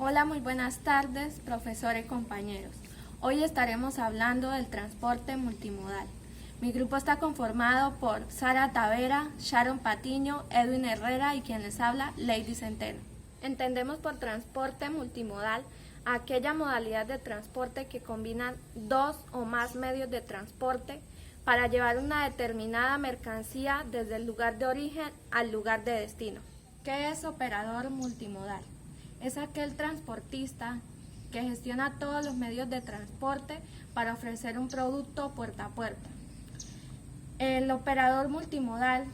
Hola, muy buenas tardes, profesor y compañeros. Hoy estaremos hablando del transporte multimodal. Mi grupo está conformado por Sara Tavera, Sharon Patiño, Edwin Herrera y quien les habla, Lady Centeno. Entendemos por transporte multimodal aquella modalidad de transporte que combina dos o más medios de transporte para llevar una determinada mercancía desde el lugar de origen al lugar de destino. ¿Qué es operador multimodal? Es aquel transportista que gestiona todos los medios de transporte para ofrecer un producto puerta a puerta. El operador multimodal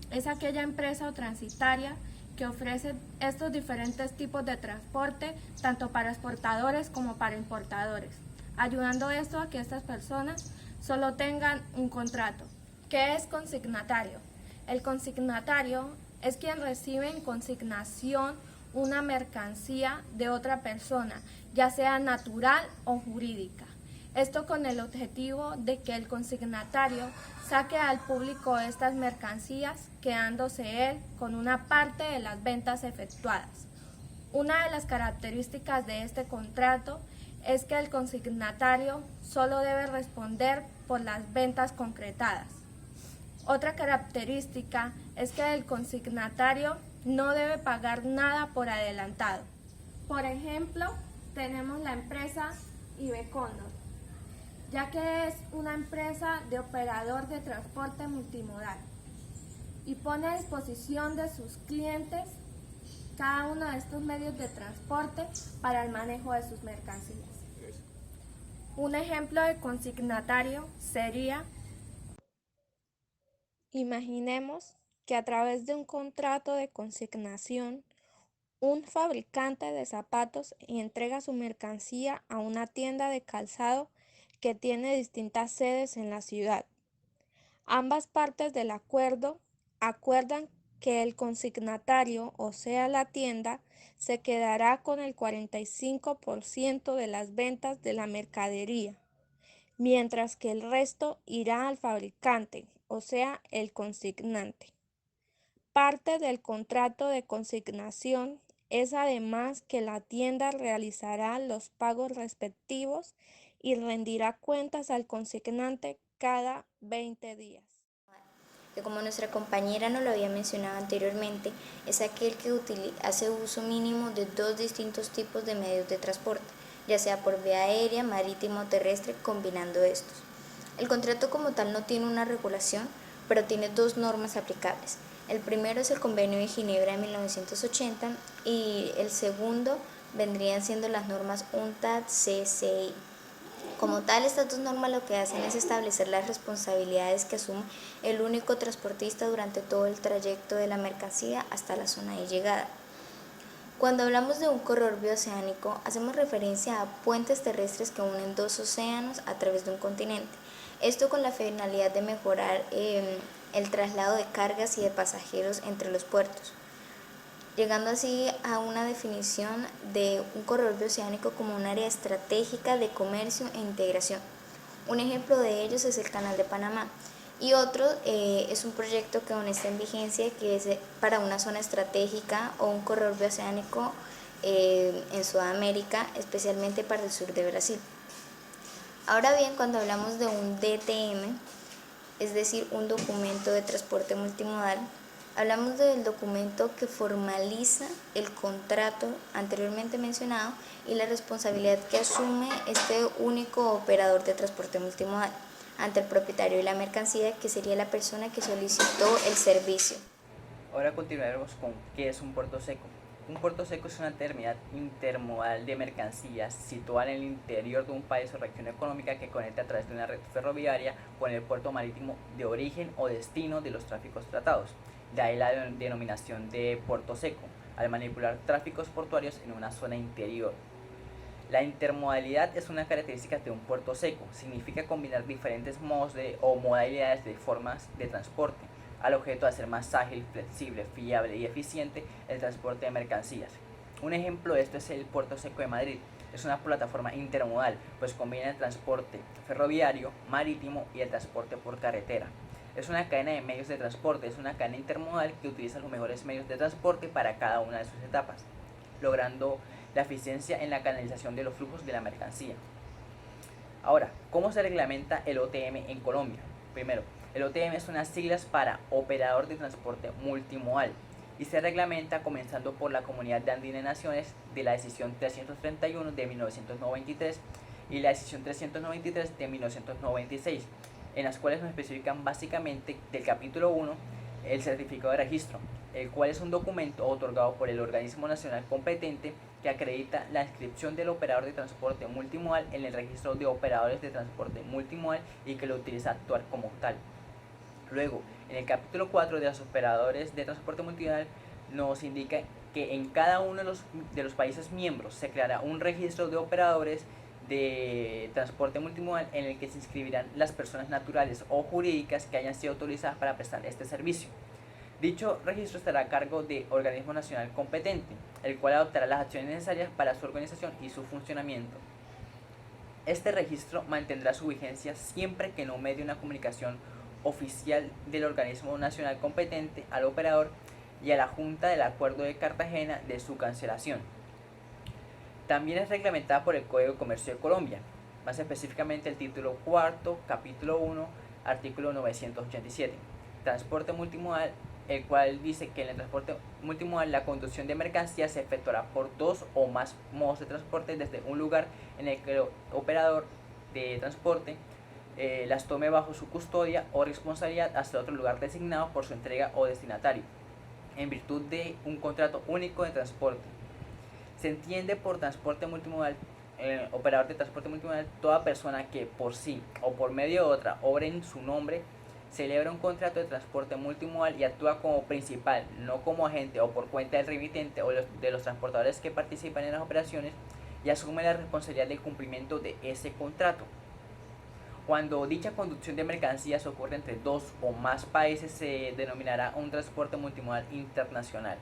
es aquella empresa o transitaria que ofrece estos diferentes tipos de transporte tanto para exportadores como para importadores, ayudando esto a que estas personas solo tengan un contrato. ¿Qué es consignatario? El consignatario es quien recibe en consignación una mercancía de otra persona, ya sea natural o jurídica. Esto con el objetivo de que el consignatario saque al público estas mercancías, quedándose él con una parte de las ventas efectuadas. Una de las características de este contrato es que el consignatario solo debe responder por las ventas concretadas. Otra característica es que el consignatario no debe pagar nada por adelantado. Por ejemplo, tenemos la empresa Ibecondor, ya que es una empresa de operador de transporte multimodal y pone a disposición de sus clientes cada uno de estos medios de transporte para el manejo de sus mercancías. Un ejemplo de consignatario sería: imaginemos que a través de un contrato de consignación, un fabricante de zapatos entrega su mercancía a una tienda de calzado que tiene distintas sedes en la ciudad. Ambas partes del acuerdo acuerdan que el consignatario, o sea la tienda, se quedará con el 45% de las ventas de la mercadería, mientras que el resto irá al fabricante, o sea el consignante. Parte del contrato de consignación es además que la tienda realizará los pagos respectivos y rendirá cuentas al consignante cada 20 días. Que como nuestra compañera nos lo había mencionado anteriormente, es aquel que hace uso mínimo de dos distintos tipos de medios de transporte, ya sea por vía aérea, marítima o terrestre, combinando estos. El contrato como tal no tiene una regulación, pero tiene dos normas aplicables. El primero es el Convenio de Ginebra de 1980 y el segundo vendrían siendo las normas UNCTAD-CCI. Como tal, estas dos normas lo que hacen es establecer las responsabilidades que asume el único transportista durante todo el trayecto de la mercancía hasta la zona de llegada. Cuando hablamos de un corredor bioceánico, hacemos referencia a puentes terrestres que unen dos océanos a través de un continente. Esto con la finalidad de mejorar el traslado de cargas y de pasajeros entre los puertos, llegando así a una definición de un corredor bioceánico como un área estratégica de comercio e integración. Un ejemplo de ellos es el Canal de Panamá y otro es un proyecto que aún está en vigencia, que es para una zona estratégica o un corredor bioceánico en Sudamérica, especialmente para el sur de Brasil. Ahora bien, cuando hablamos de un DTM, es decir, un documento de transporte multimodal, hablamos del documento que formaliza el contrato anteriormente mencionado y la responsabilidad que asume este único operador de transporte multimodal ante el propietario de la mercancía, que sería la persona que solicitó el servicio. Ahora continuaremos con qué es un puerto seco. Un puerto seco es una terminal intermodal de mercancías situada en el interior de un país o región económica que conecta a través de una red ferroviaria con el puerto marítimo de origen o destino de los tráficos tratados. De ahí la denominación de puerto seco, al manipular tráficos portuarios en una zona interior. La intermodalidad es una característica de un puerto seco. Significa combinar diferentes modos o modalidades de formas de transporte, al objeto de hacer más ágil, flexible, fiable y eficiente el transporte de mercancías. Un ejemplo de esto es el Puerto Seco de Madrid. Es una plataforma intermodal, pues combina el transporte ferroviario, marítimo y el transporte por carretera. Es una cadena de medios de transporte, es una cadena intermodal que utiliza los mejores medios de transporte para cada una de sus etapas. logrando la eficiencia en la canalización de los flujos de la mercancía. Ahora, ¿cómo se reglamenta el OTM en Colombia? Primero, el OTM son unas siglas para Operador de Transporte Multimodal y se reglamenta comenzando por la Comunidad de Andina de Naciones de la decisión 331 de 1993 y la decisión 393 de 1996, en las cuales nos especifican básicamente del capítulo 1 el certificado de registro, el cual es un documento otorgado por el organismo nacional competente que acredita la inscripción del operador de transporte multimodal en el registro de operadores de transporte multimodal y que lo utiliza a actuar como tal. Luego, en el capítulo 4 de los operadores de transporte multimodal nos indica que en cada uno de los países miembros se creará un registro de operadores de transporte multimodal en el que se inscribirán las personas naturales o jurídicas que hayan sido autorizadas para prestar este servicio. Dicho registro estará a cargo del organismo nacional competente, el cual adoptará las acciones necesarias para su organización y su funcionamiento. Este registro mantendrá su vigencia siempre que no medie una comunicación oficial del organismo nacional competente al operador y a la Junta del Acuerdo de Cartagena de su cancelación. También es reglamentada por el Código de Comercio de Colombia, más específicamente el título 4, capítulo 1, artículo 987, transporte multimodal, el cual dice que en el transporte multimodal la conducción de mercancías se efectuará por dos o más modos de transporte desde un lugar en el que el operador de transporte las tome bajo su custodia o responsabilidad hasta otro lugar designado por su entrega o destinatario, en virtud de un contrato único de transporte. Se entiende por transporte multimodal, operador de transporte multimodal, toda persona que por sí o por medio de otra obre en su nombre, celebra un contrato de transporte multimodal y actúa como principal, no como agente o por cuenta del remitente o de los transportadores que participan en las operaciones, y asume la responsabilidad del cumplimiento de ese contrato. Cuando dicha conducción de mercancías ocurre entre dos o más países, se denominará un transporte multimodal internacional.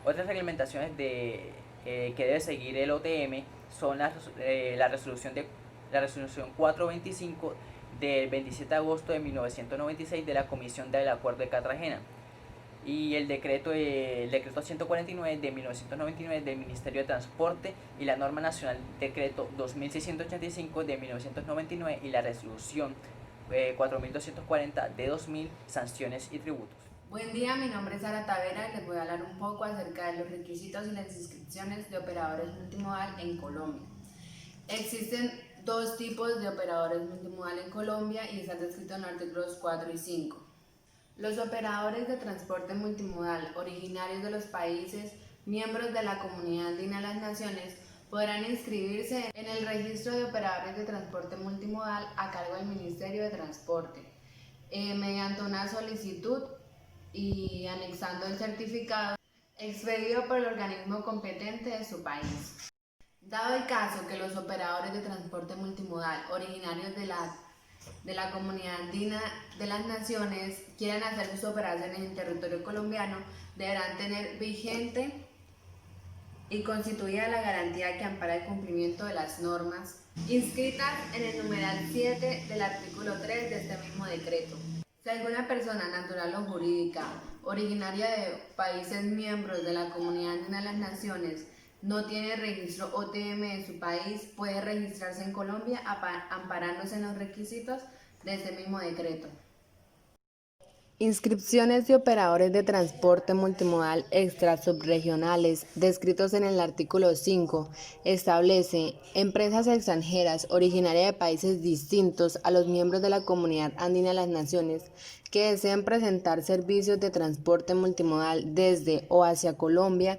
Otras reglamentaciones que debe seguir el OTM son la resolución 425 del 27 de agosto de 1996 de la Comisión del Acuerdo de Cartagena y el decreto 149 de 1999 del Ministerio de Transporte y la norma nacional decreto 2685 de 1999 y la resolución 4240 de 2000, sanciones y tributos. Buen día, mi nombre es Sara Tavera y les voy a hablar un poco acerca de los requisitos y las inscripciones de operadores multimodal en Colombia. Existen dos tipos de operadores multimodal en Colombia y están descritos en los artículos 4 y 5. Los operadores de transporte multimodal originarios de los países miembros de la Comunidad Andina de las Naciones podrán inscribirse en el registro de operadores de transporte multimodal a cargo del Ministerio de Transporte mediante una solicitud y anexando el certificado expedido por el organismo competente de su país. Dado el caso que los operadores de transporte multimodal originarios de la Comunidad Andina de las Naciones quieran hacer sus operaciones en territorio colombiano, deberán tener vigente y constituida la garantía que ampara el cumplimiento de las normas inscritas en el numeral 7 del artículo 3 de este mismo decreto. Si alguna persona natural o jurídica originaria de países miembros de la Comunidad Andina de las Naciones no tiene registro OTM en su país, puede registrarse en Colombia amparándose en los requisitos de este mismo decreto. Inscripciones de operadores de transporte multimodal extrasubregionales descritos en el artículo 5 establece empresas extranjeras originarias de países distintos a los miembros de la Comunidad Andina de las Naciones que deseen presentar servicios de transporte multimodal desde o hacia Colombia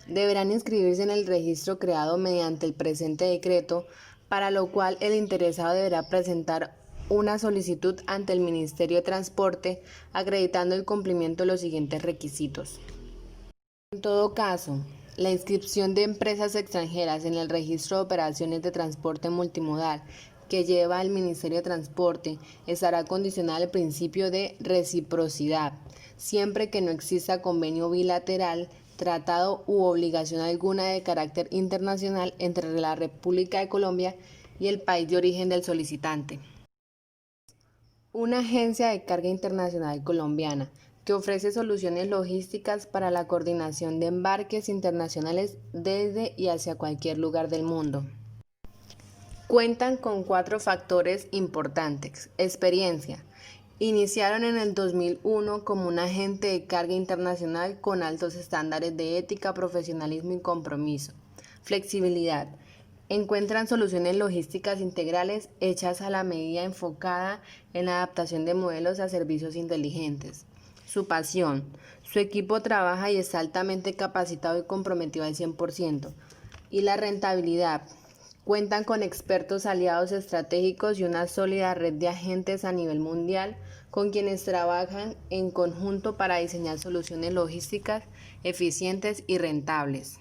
deberán inscribirse en el registro creado mediante el presente decreto, para lo cual el interesado deberá presentar una solicitud ante el Ministerio de Transporte acreditando el cumplimiento de los siguientes requisitos. En todo caso, la inscripción de empresas extranjeras en el registro de operaciones de transporte multimodal que lleva el Ministerio de Transporte estará condicionada al principio de reciprocidad, siempre que no exista convenio bilateral, tratado u obligación alguna de carácter internacional entre la República de Colombia y el país de origen del solicitante. Una agencia de carga internacional colombiana que ofrece soluciones logísticas para la coordinación de embarques internacionales desde y hacia cualquier lugar del mundo. Cuentan con 4 factores importantes. Experiencia. Iniciaron en el 2001 como un agente de carga internacional con altos estándares de ética, profesionalismo y compromiso. Flexibilidad. Encuentran soluciones logísticas integrales hechas a la medida enfocada en la adaptación de modelos a servicios inteligentes. Su pasión. Su equipo trabaja y está altamente capacitado y comprometido al 100%. Y la rentabilidad. Cuentan con expertos aliados estratégicos y una sólida red de agentes a nivel mundial con quienes trabajan en conjunto para diseñar soluciones logísticas eficientes y rentables.